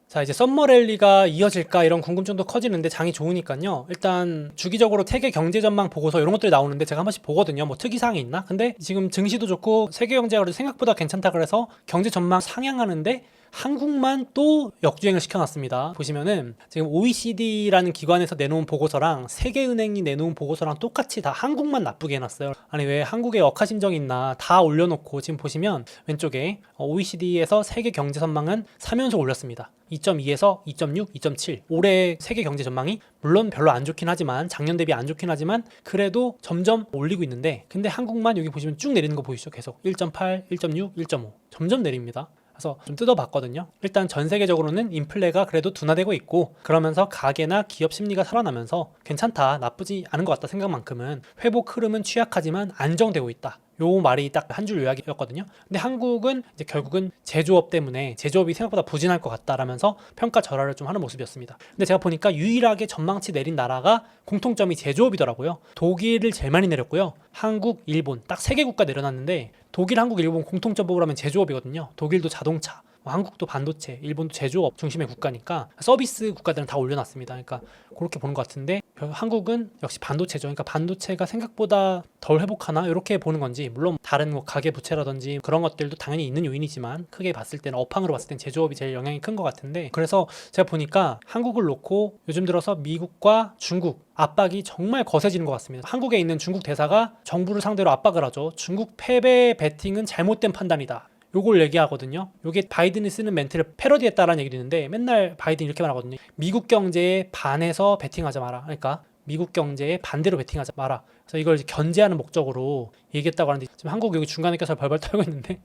자, 이제 썸머 랠리가 이어질까 이런 궁금증도 커지는데 장이 좋으니까요. 일단 주기적으로 세계 경제 전망 보고서 이런 것들이 나오는데 제가 한 번씩 보거든요. 뭐 특이사항이 있나? 근데 지금 증시도 좋고 세계 경제가 그래도 생각보다 괜찮다 그래서 경제 전망 상향하는데 한국만 또 역주행을 시켜놨습니다. 보시면은 지금 OECD라는 기관에서 내놓은 보고서랑 세계은행이 내놓은 보고서랑 똑같이 다 한국만 나쁘게 해놨어요. 아니 왜 한국에 억하심정이 있나 다 올려놓고 지금 보시면 왼쪽에 OECD에서 세계 경제 전망은 3연속 올렸습니다. 2.2에서 2.6, 2.7 올해 세계 경제 전망이 물론 별로 안 좋긴 하지만 작년 대비 안 좋긴 하지만 그래도 점점 올리고 있는데 근데 한국만 여기 보시면 쭉 내리는 거 보이시죠? 계속 1.8, 1.6, 1.5 점점 내립니다. 그래서 좀 뜯어봤거든요. 일단 전 세계적으로는 인플레가 그래도 둔화되고 있고 그러면서 가계나 기업 심리가 살아나면서 괜찮다, 나쁘지 않은 것 같다 생각만큼은 회복 흐름은 취약하지만 안정되고 있다. 요 말이 딱 한 줄 요약이었거든요. 근데 한국은 이제 결국은 제조업 때문에 제조업이 생각보다 부진할 것 같다라면서 평가 절하를 좀 하는 모습이었습니다. 근데 제가 보니까 유일하게 전망치 내린 나라가 공통점이 제조업이더라고요. 독일을 제일 많이 내렸고요. 한국, 일본 딱 3개 국가 내려놨는데 독일, 한국, 일본 공통점 뽑으라면 제조업이거든요. 독일도 자동차, 한국도 반도체, 일본도 제조업 중심의 국가니까 서비스 국가들은 다 올려놨습니다. 그러니까 그렇게 보는 것 같은데 한국은 역시 반도체죠. 그러니까 반도체가 생각보다 덜 회복하나 이렇게 보는 건지 물론 다른 뭐 가계 부채라든지 그런 것들도 당연히 있는 요인이지만 크게 봤을 때는 업황으로 봤을 땐 제조업이 제일 영향이 큰 것 같은데 그래서 제가 보니까 한국을 놓고 요즘 들어서 미국과 중국 압박이 정말 거세지는 것 같습니다. 한국에 있는 중국 대사가 정부를 상대로 압박을 하죠. 중국 패배 베팅은 잘못된 판단이다. 요걸 얘기하거든요. 요게 바이든이 쓰는 멘트를 패러디했다라는 얘기도 있는데 맨날 바이든이 이렇게 말하거든요. 미국 경제에 반해서 베팅하지 마라. 그러니까 미국 경제에 반대로 베팅하지 마라. 그래서 이걸 이제 견제하는 목적으로 얘기했다고 하는데 지금 한국 여기 중간에 껴서 벌벌 떨고 있는데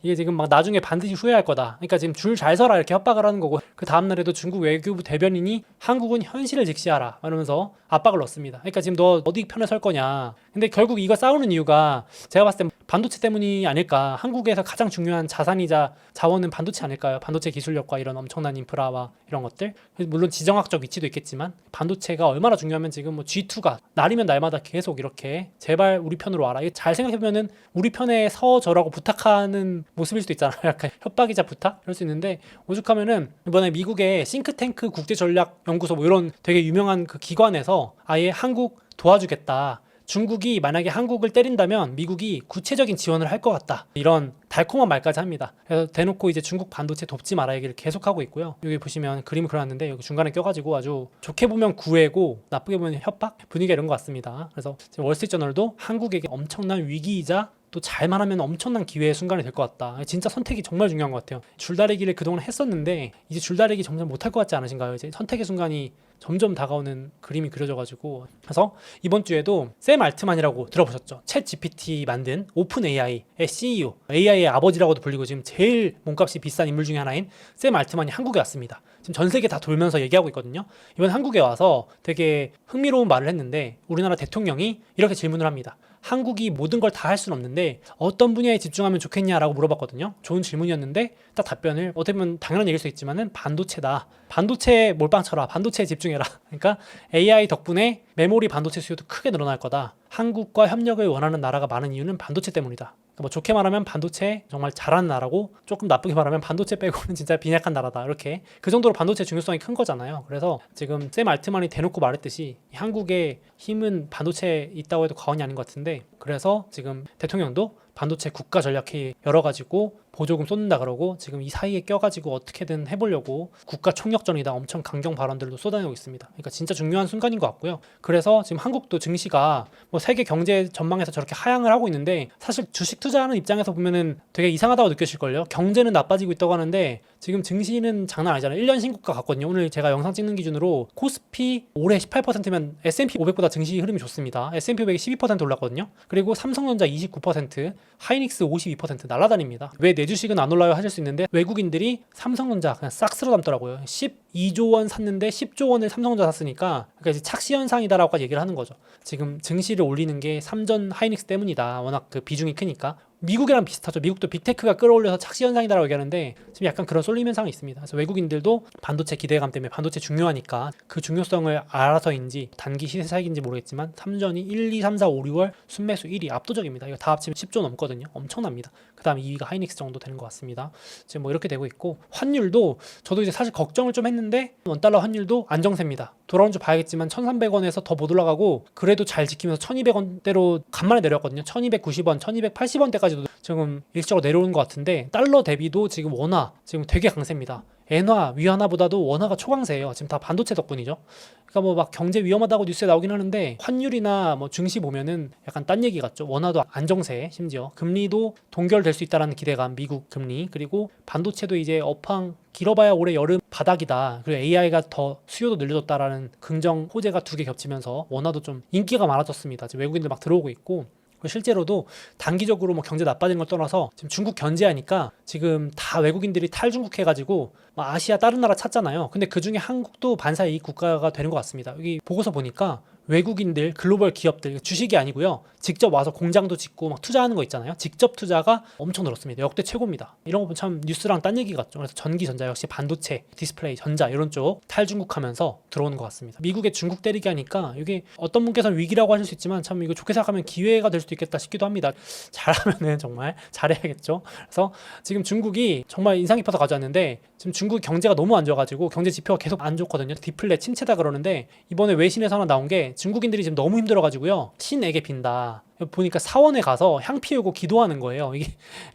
이게 지금 막 나중에 반드시 후회할 거다. 그러니까 지금 줄 잘 서라 이렇게 협박을 하는 거고 그 다음날에도 중국 외교부 대변인이 한국은 현실을 직시하라 이러면서 압박을 넣습니다. 그러니까 지금 너 어디 편에 설 거냐. 근데 결국 이거 싸우는 이유가 제가 봤을 때 반도체 때문이 아닐까. 한국에서 가장 중요한 자산이자 자원은 반도체 아닐까요? 반도체 기술력과 이런 엄청난 인프라와 이런 것들. 물론 지정학적 위치도 있겠지만 반도체가 얼마나 중요하면 지금 뭐 G2가 날이면 날마다 계속 이렇게 제발 우리 편으로 와라. 이거 잘 생각해보면은 우리 편에 서저라고 부탁하는 모습일 수도 있잖아요. 약간 협박이자 부탁? 그럴 수 있는데 오죽하면은 이번에 미국의 싱크탱크 국제전략연구소 뭐 이런 되게 유명한 그 기관에서 아예 한국 도와주겠다. 중국이 만약에 한국을 때린다면 미국이 구체적인 지원을 할 것 같다. 이런 달콤한 말까지 합니다. 그래서 대놓고 이제 중국 반도체 돕지 마라 얘기를 계속하고 있고요. 여기 보시면 그림을 그려놨는데 여기 중간에 껴가지고 아주 좋게 보면 구애고 나쁘게 보면 협박? 분위기가 이런 것 같습니다. 그래서 월스트리트저널도 한국에게 엄청난 위기이자 또 잘만 하면 엄청난 기회의 순간이 될 것 같다. 진짜 선택이 정말 중요한 것 같아요. 줄다리기를 그동안 했었는데 이제 줄다리기 점점 못할 것 같지 않으신가요? 이제 선택의 순간이 점점 다가오는 그림이 그려져가지고 그래서 이번 주에도 샘 알트만이라고 들어보셨죠? 챗 GPT 만든 오픈 AI의 CEO, AI의 아버지라고도 불리고 지금 제일 몸값이 비싼 인물 중에 하나인 샘 알트만이 한국에 왔습니다. 지금 전 세계 다 돌면서 얘기하고 있거든요. 이번 한국에 와서 되게 흥미로운 말을 했는데 우리나라 대통령이 이렇게 질문을 합니다. 한국이 모든 걸 다 할 수는 없는데 어떤 분야에 집중하면 좋겠냐라고 물어봤거든요. 좋은 질문이었는데 딱 답변을 어떻게 보면 당연한 얘기일 수 있지만은 반도체다. 반도체에 몰빵 쳐라. 반도체에 집중해라. 그러니까 AI 덕분에 메모리 반도체 수요도 크게 늘어날 거다. 한국과 협력을 원하는 나라가 많은 이유는 반도체 때문이다. 뭐 좋게 말하면 반도체 정말 잘하는 나라고 조금 나쁘게 말하면 반도체 빼고는 진짜 빈약한 나라다. 이렇게 그 정도로 반도체 중요성이 큰 거잖아요. 그래서 지금 샘 알트만이 대놓고 말했듯이 한국의 힘은 반도체에 있다고 해도 과언이 아닌 것 같은데 그래서 지금 대통령도 반도체 국가 전략회의 열어가지고 보조금 쏟는다 그러고 지금 이 사이에 껴가지고 어떻게든 해보려고 국가 총력전이다 엄청 강경 발언들도 쏟아내고 있습니다. 그러니까 진짜 중요한 순간인 것 같고요. 그래서 지금 한국도 증시가 뭐 세계 경제 전망에서 저렇게 하향을 하고 있는데 사실 주식 투자하는 입장에서 보면은 되게 이상하다고 느껴질걸요. 경제는 나빠지고 있다고 하는데 지금 증시는 장난 아니잖아요. 1년 신고가 갔거든요. 오늘 제가 영상 찍는 기준으로 코스피 올해 18%면 S&P 500보다 증시 흐름이 좋습니다. S&P 500이 12% 올랐거든요. 그리고 삼성전자 29%, 하이닉스 52% 날아다닙니다. 왜 내 주식은 안 올라요 하실 수 있는데 외국인들이 삼성전자 그냥 싹 쓸어 담더라고요. 12조 원 샀는데 10조 원을 삼성전자 샀으니까 그러니까 이제 착시 현상이다라고 얘기를 하는 거죠. 지금 증시를 올리는 게 삼전 하이닉스 때문이다. 워낙 그 비중이 크니까. 미국이랑 비슷하죠. 미국도 빅테크가 끌어올려서 착시 현상이다라고 얘기하는데 지금 약간 그런 쏠림 현상이 있습니다. 그래서 외국인들도 반도체 기대감 때문에 반도체 중요하니까 그 중요성을 알아서인지 단기 시세 차익인지 모르겠지만 삼전이 1, 2, 3, 4, 5, 6월 순매수 1위 압도적입니다. 이거 다 합치면 10조 넘거든요. 엄청납니다. 그 다음 2위가 하이닉스 정도 되는 것 같습니다. 지금 뭐 이렇게 되고 있고 환율도 저도 이제 사실 걱정을 좀 했는데 원달러 환율도 안정세입니다. 돌아온 줄 봐야겠지만 1,300원에서 더 못 올라가고 그래도 잘 지키면서 1,200원대로 간만에 내려왔거든요. 1,290원, 1,280원대까지도 지금 일시적으로 내려오는 것 같은데 달러 대비도 지금 원화 지금 되게 강세입니다. 엔화, 위안화보다도 원화가 초강세예요. 지금 다 반도체 덕분이죠. 그러니까 뭐 막 경제 위험하다고 뉴스에 나오긴 하는데 환율이나 뭐 증시 보면은 약간 딴 얘기 같죠. 원화도 안정세, 심지어 금리도 동결될 수 있다라는 기대감, 미국 금리, 그리고 반도체도 이제 업황 길어봐야 올해 여름 바닥이다. 그리고 AI가 더 수요도 늘려줬다라는 긍정 호재가 두 개 겹치면서 원화도 좀 인기가 많아졌습니다. 지금 외국인들 막 들어오고 있고. 실제로도 단기적으로 뭐 경제 나빠진 걸 떠나서 지금 중국 견제하니까 지금 다 외국인들이 탈중국 해가지고 아시아 다른 나라 찾잖아요. 근데 그 중에 한국도 반사 이익 국가가 되는 것 같습니다. 여기 보고서 보니까 외국인들, 글로벌 기업들, 주식이 아니고요. 직접 와서 공장도 짓고 막 투자하는 거 있잖아요. 직접 투자가 엄청 늘었습니다. 역대 최고입니다. 이런 거 보면 참 뉴스랑 딴 얘기 같죠. 그래서 전기, 전자 역시 반도체, 디스플레이, 전자 이런 쪽 탈중국하면서 들어오는 것 같습니다. 미국의 중국 때리기 하니까 이게 어떤 분께서는 위기라고 하실 수 있지만 참 이거 좋게 생각하면 기회가 될 수도 있겠다 싶기도 합니다. 잘하면은 정말 잘해야겠죠. 그래서 지금 중국이 정말 인상 깊어서 가져왔는데 지금 중국 경제가 너무 안 좋아가지고 경제 지표가 계속 안 좋거든요. 디플레 침체다 그러는데 이번에 외신에서 하나 나온 게 중국인들이 지금 너무 힘들어가지고요. 신에게 빈다. 보니까 사원에 가서 향 피우고 기도하는 거예요. 이게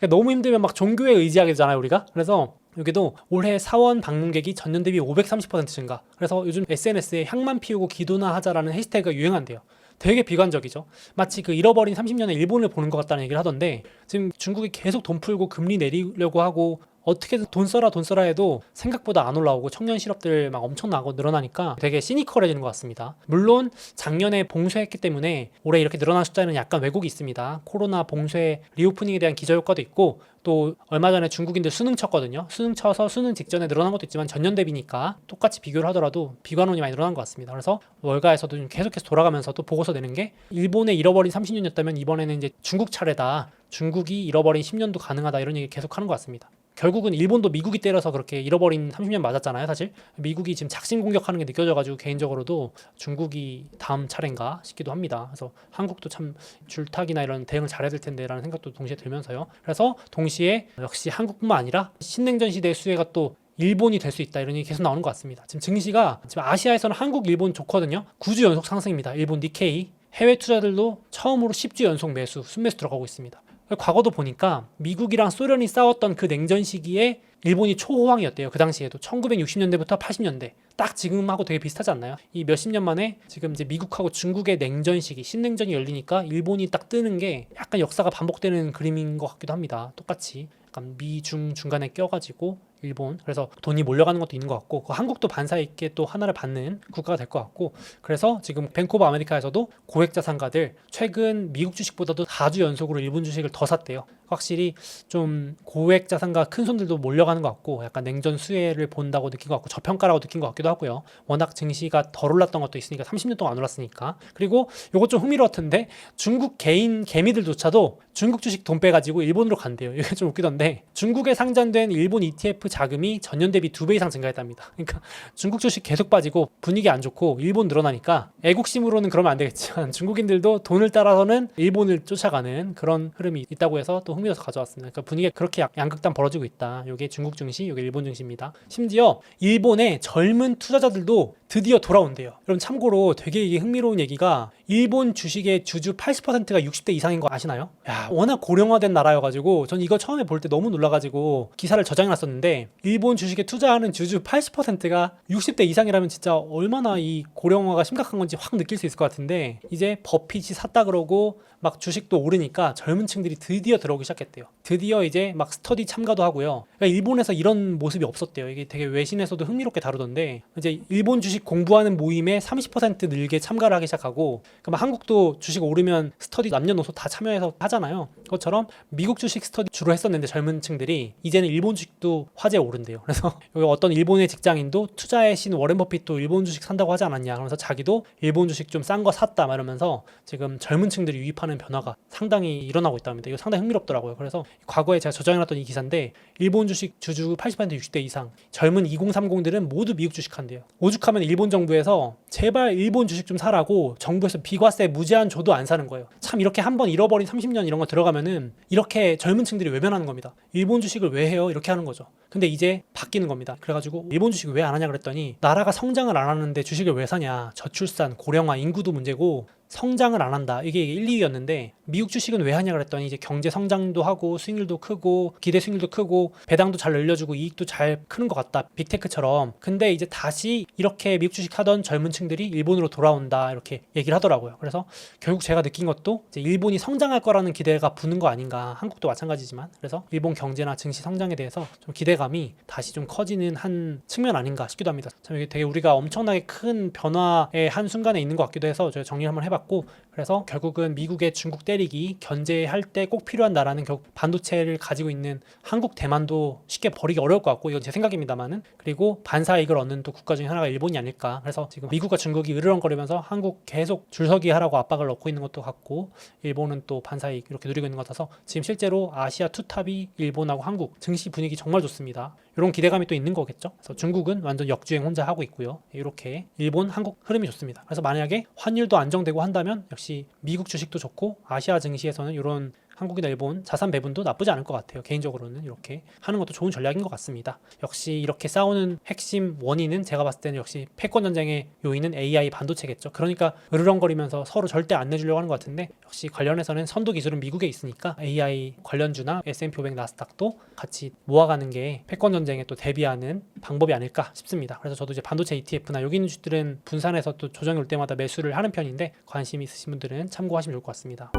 너무 힘들면 막 종교에 의지하게 되잖아요, 우리가. 그래서 여기도 올해 사원 방문객이 전년 대비 530% 증가. 그래서 요즘 SNS에 향만 피우고 기도나 하자라는 해시태그가 유행한대요. 되게 비관적이죠. 마치 그 잃어버린 30년의 일본을 보는 것 같다는 얘기를 하던데 지금 중국이 계속 돈 풀고 금리 내리려고 하고 어떻게든 돈 써라 해도 생각보다 안 올라오고 청년 실업들 막 엄청나고 늘어나니까 되게 시니컬해지는 것 같습니다. 물론 작년에 봉쇄했기 때문에 올해 이렇게 늘어난 숫자에는 약간 왜곡이 있습니다. 코로나 봉쇄 리오프닝에 대한 기저효과도 있고 또 얼마 전에 중국인들 수능 쳤거든요. 수능 쳐서 수능 직전에 늘어난 것도 있지만 전년 대비니까 똑같이 비교를 하더라도 비관론이 많이 늘어난 것 같습니다. 그래서 월가에서도 좀 계속해서 돌아가면서 또 보고서 내는 게 일본의 잃어버린 30년이었다면 이번에는 이제 중국 차례다. 중국이 잃어버린 10년도 가능하다 이런 얘기 계속 하는 것 같습니다. 결국은 일본도 미국이 때려서 그렇게 잃어버린 30년 맞았잖아요. 사실 미국이 지금 작심 공격하는 게 느껴져가지고 개인적으로도 중국이 다음 차례인가 싶기도 합니다. 그래서 한국도 참 줄타기나 이런 대응을 잘해야 될 텐데 라는 생각도 동시에 들면서요. 그래서 동시에 역시 한국뿐만 아니라 신냉전 시대의 수혜가 또 일본이 될 수 있다 이런 얘기 계속 나오는 것 같습니다. 지금 증시가 지금 아시아에서는 한국, 일본 좋거든요. 9주 연속 상승입니다. 일본 니케이 해외 투자들도 처음으로 10주 연속 매수, 순매수 들어가고 있습니다. 과거도 보니까 미국이랑 소련이 싸웠던 그 냉전 시기에 일본이 초호황이었대요. 그 당시에도 1960년대부터 80년대 딱 지금하고 되게 비슷하지 않나요? 이 몇십 년 만에 지금 이제 미국하고 중국의 냉전 시기, 신냉전이 열리니까 일본이 딱 뜨는 게 약간 역사가 반복되는 그림인 것 같기도 합니다. 똑같이 약간 미중 중간에 껴가지고 일본 그래서 돈이 몰려가는 것도 있는 것 같고 한국도 반사 있게 또 하나를 받는 국가가 될 것 같고 그래서 지금 뱅크 오브 아메리카에서도 고액 자산가들 최근 미국 주식보다도 4주 연속으로 일본 주식을 더 샀대요. 확실히 좀 고액 자산가 큰 손들도 몰려가는 것 같고 약간 냉전 수혜를 본다고 느낀 것 같고 저평가라고 느낀 것 같기도 하고요. 워낙 증시가 덜 올랐던 것도 있으니까 30년 동안 안 올랐으니까 그리고 요거 좀 흥미로웠던데 중국 개인 개미들조차도 중국 주식 돈 빼가지고 일본으로 간대요. 이게 좀 웃기던데 중국에 상장된 일본 ETF 자금이 전년 대비 2배 이상 증가했답니다. 그러니까 중국 주식 계속 빠지고 분위기 안 좋고 일본 늘어나니까 애국심으로는 그러면 안 되겠지만 중국인들도 돈을 따라서는 일본을 쫓아가는 그런 흐름이 있다고 해서 또 흥미로워서 가져왔습니다. 그러니까 분위기가 그렇게 양극단 벌어지고 있다. 이게 중국 증시, 이게 일본 증시입니다. 심지어 일본의 젊은 투자자들도 드디어 돌아온대요. 여러분 참고로 되게 이게 흥미로운 얘기가 일본 주식의 주주 80%가 60대 이상인 거 아시나요? 야, 워낙 고령화된 나라여가지고 전 이거 처음에 볼 때 너무 놀라가지고 기사를 저장해놨었는데 일본 주식에 투자하는 주주 80%가 60대 이상이라면 진짜 얼마나 이 고령화가 심각한 건지 확 느낄 수 있을 것 같은데 이제 버핏이 샀다 그러고 막 주식도 오르니까 젊은 층들이 드디어 들어오기 시작했대요. 드디어 이제 막 스터디 참가도 하고요. 그러니까 일본에서 이런 모습이 없었대요. 이게 되게 외신에서도 흥미롭게 다루던데 이제 일본 주식 주식 공부하는 모임에 30% 늘게 참가를 하기 시작하고, 그럼 한국도 주식 오르면 스터디 남녀노소 다 참여해서 하잖아요. 그것처럼 미국 주식 스터디 주로 했었는데 젊은 층들이 이제는 일본 주식도 화제에 오른대요. 그래서 여기 어떤 일본의 직장인도 투자의 신 워렌 버핏도 일본 주식 산다고 하지 않았냐, 그러면서 자기도 일본 주식 좀 싼 거 샀다 막 이러면서 지금 젊은 층들이 유입하는 변화가 상당히 일어나고 있답니다. 이거 상당히 흥미롭더라고요. 그래서 과거에 제가 저장해놨던 이 기사인데, 일본 주식 주주 80% 60대 이상 젊은 2030들은 모두 미국 주식 한대요. 오죽하면 일본 정부에서 제발 일본 주식 좀 사라고 정부에서 비과세 무제한 줘도 안 사는 거예요. 참, 이렇게 한번 잃어버린 30년 이런 거 들어가면은 이렇게 젊은 층들이 외면하는 겁니다. 일본 주식을 왜 해요? 이렇게 하는 거죠. 근데 이제 바뀌는 겁니다. 그래가지고 일본 주식 왜 안 하냐 그랬더니, 나라가 성장을 안 하는데 주식을 왜 사냐, 저출산, 고령화, 인구도 문제고 성장을 안 한다, 이게 1, 2위였는데 미국 주식은 왜 하냐 그랬더니, 이제 경제 성장도 하고 수익률도 크고 기대 수익률도 크고 배당도 잘 늘려주고 이익도 잘 크는 것 같다, 빅테크처럼. 근데 이제 다시 이렇게 미국 주식 하던 젊은 층들이 일본으로 돌아온다, 이렇게 얘기를 하더라고요. 그래서 결국 제가 느낀 것도 이제 일본이 성장할 거라는 기대가 부는 거 아닌가, 한국도 마찬가지지만. 그래서 일본 경제나 증시 성장에 대해서 좀 기대감이 다시 좀 커지는 한 측면 아닌가 싶기도 합니다. 참, 이게 되게 우리가 엄청나게 큰 변화의 한 순간에 있는 것 같기도 해서 제가 정리를 한번 해봤고, 그래서 결국은 미국의 중국 때리기 견제할 때 꼭 필요한 나라는 결국 반도체를 가지고 있는 한국, 대만도 쉽게 버리기 어려울 것 같고, 이건 제 생각입니다만은. 그리고 반사이익을 얻는 또 국가 중에 하나가 일본이 아닐까. 그래서 지금 미국과 중국이 으르렁거리면서 한국 계속 줄서기 하라고 압박을 넣고 있는 것도 같고, 일본은 또 반사이익 이렇게 누리고 있는 것 같아서 지금 실제로 아시아 투탑이 일본하고 한국, 증시 분위기 정말 좋습니다. 이런 기대감이 또 있는 거겠죠. 그래서 중국은 완전 역주행 혼자 하고 있고요. 이렇게 일본, 한국 흐름이 좋습니다. 그래서 만약에 환율도 안정되고 한다면 역시 미국 주식도 좋고, 아시아 증시에서는 이런 한국이나 일본 자산 배분도 나쁘지 않을 것 같아요. 개인적으로는 이렇게 하는 것도 좋은 전략인 것 같습니다. 역시 이렇게 싸우는 핵심 원인은 제가 봤을 때는 역시 패권 전쟁의 요인은 AI 반도체겠죠. 그러니까 으르렁거리면서 서로 절대 안 내주려고 하는 것 같은데, 역시 관련해서는 선도 기술은 미국에 있으니까 AI 관련주나 S&P 500 나스닥도 같이 모아가는 게 패권 전쟁에 또 대비하는 방법이 아닐까 싶습니다. 그래서 저도 이제 반도체 ETF나 여기 있는 주들은 분산해서 또 조정이 올 때마다 매수를 하는 편인데, 관심 있으신 분들은 참고하시면 좋을 것 같습니다.